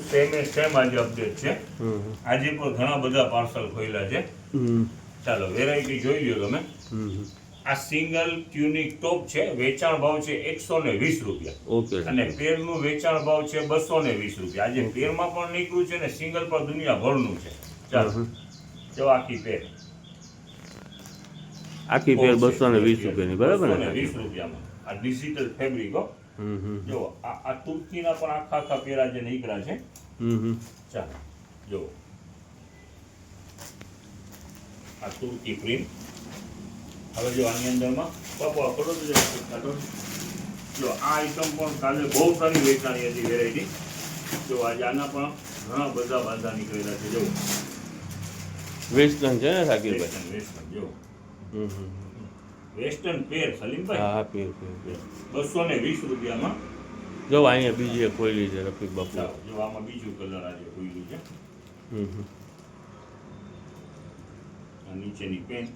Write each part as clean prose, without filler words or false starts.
Same આજે update છે. આજે પણ ઘણા બધા પાર્સલ ખોલ્યા છે. ચાલો વેરાયટી જોઈ લ્યો તમે. આ સિંગલ ટ્યુનિક ટોપ છે, વેચાણ ભાવ છે 120 રૂપિયા. ઓકે. અને પેરનું વેચાણ ભાવ છે 220 રૂપિયા. આજે પેરમાં પણ નીકળ્યું છે ને સિંગલ પર દુનિયાભરનું છે. ચાલો જો આખી પેર આખી પેર 220 રૂપિયાની, બરાબર ને? 220 રૂપિયામાં આ ડિજિટલ ફેબ્રિક હો. જો આ તુર્કીના પણ આખા પેરા જે નીકળ્યા છે. ચાલો જો આ તુર્કી પ્રિન્ટ. હવે જો આની અંદરમાં પપો કરો તો જો આ આઈટમ પણ કાલે બહુ સારી વેચાણી હતી વેરાયટી. જો આજે આના પણ ઘણા બધા બાંધા નીકળેલા છે. જો વેસ્ટર્ન છે ને સાકીરભાઈ? વેસ્ટર્ન જો વેસ્ટર્ન પેર સલીમભાઈ. હા, પેર 220 રૂપિયામાં. જો અહીંયા બીજી એક ખોલી છે રફીક બાપુ. જો આમાં બીજું કલર આજે ખોલ્યું છે. આ નીચેની પેન્ટ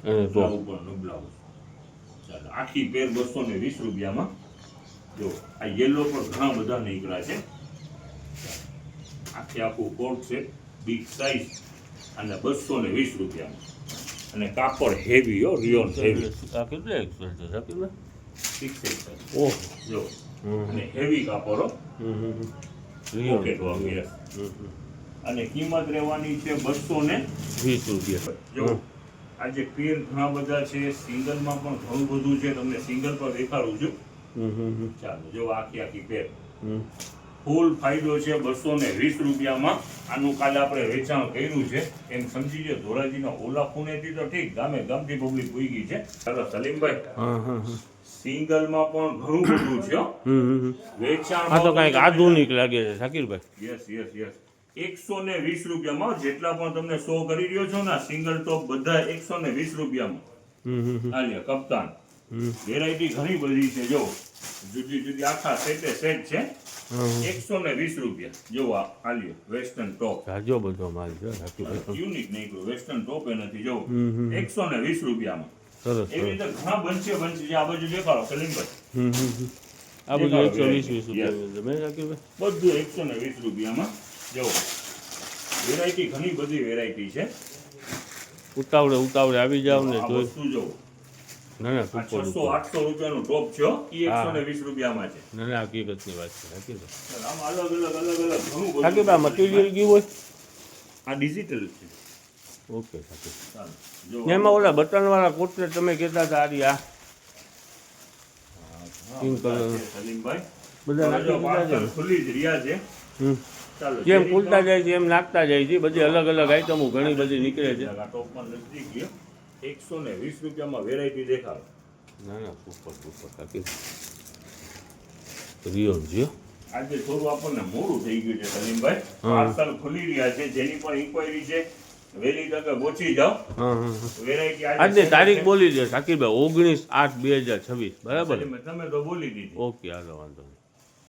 અને ટોપ ઉપરનો બ્લાઉઝ. ચાલો આખી પેર 220 રૂપિયામાં. જો આ યેલો પણ ઘણા બધા નીકળ્યા છે. આખું કોટ છે બિગ સાઇઝ અને 220 રૂપિયામાં. અને કાપડ હેવી હો, રિયોન હેવી. આ કેટલા એક્સેલ છે સાકીરભાઈ? 6 ઓહ, જો અને હેવી કાપડ હો. Pocket work. અને કિંમત રહેવાની છે 220 રૂપિયા. જો આજે પેર ઘણા બધા છે, સિંગલમાં પણ ઘણું બધું છે. તમને સિંગલ પર દેખાડું છું. ચાલો જો આખી પેર ફૂલ ફાયદો છે 220 રૂપિયામાં. આનું કાલે આપણે વેચાણ કર્યું છે એમ સમજી લો. ધોરાજીના ઓલા ખૂણેથી તો ઠીક, ગામે ગામથી પબ્લિક પૂગી છે. ચાલો સલીમભાઈ, સિંગલમાં પણ ઘણું બધું છે. વેચાણ આ તો કંઈક આધુનિક લાગે છે સાકીરભાઈ. યસ 120 રૂપિયામાં. જેટલા પણ તમને શો કરી રહ્યો છો ને સિંગલ ટોપ બધા 120 રૂપિયામાં. હાલ્યા કપ્તાન વેરાયટી ઘણી બધી છે. જો જુદી જુદી આખા સેટ છે. 120 રૂપિયા. જો આ હાલ્યો વેસ્ટર્ન ટોપ. જાજો બધો માલ છે સાકીરભાઈ. યુનિક નીકળ્યો વેસ્ટર્ન ટોપ એ નથી. જો 120 રૂપિયામાં. સરસ. એવી રીતે ઘણા બનશે છે. આ બાજુ દેખાડો સલીમભાઈ. આ બધું 120 રૂપિયા મેં સાકીરભાઈ બધું 120 રૂપિયામાં. જો વેરાયટી ઘણી બધી વેરાયટી છે. ઉતાવળે આવી જાવ ને આ જોઈ. વસ્તુ જો ના ના, 600-800 રૂપિયાનું ટોપ છે. એ 120 રૂપિયામાં છે. ના ના, હકીકતની વાત છે સાકીરભાઈ. આમાં અલગ ઘણું બધું. સાકીરભાઈ મટીરિયલ ગયું હોય? આ ડિજિટલ છે. ઓકે સાકીરભાઈ. ચાલો જો એમાં ઓલા બટનવાળા કોટલેટ તમે કહેતા હતા આ પિંક કલર સલીમભાઈ બધા જો નાખી દીધા પાર્સલ ખુલી જ રહ્યા છે. ચાલો જેમ ખુલતા જાય છે એમ નાખતા જાય છે. બધી અલગ અલગ આઈટમો ઘણી બધી નીકળે છે. આ ટોપ પણ નજદીક ગયો. 120 રૂપિયામાં વેરાયટી દેખાડો. ના ના, સુપર સાકીરભાઈ. રિયોન છે. આજે થોડું આપણને મોડું થઈ ગયું છે સલીમભાઈ. પાર્સલ ખુલી રહ્યા છે. જેની પણ ઇન્ક્વાયરી છે વહેલી તકે પહોંચી જાઓ. વેરાયટી આજે તારીખ બોલી દે સાકીરભાઈ, 19/8/2026. બરાબર? તમે તો બોલી દીધી. ઓકે, હાલો વાંધો નહીં.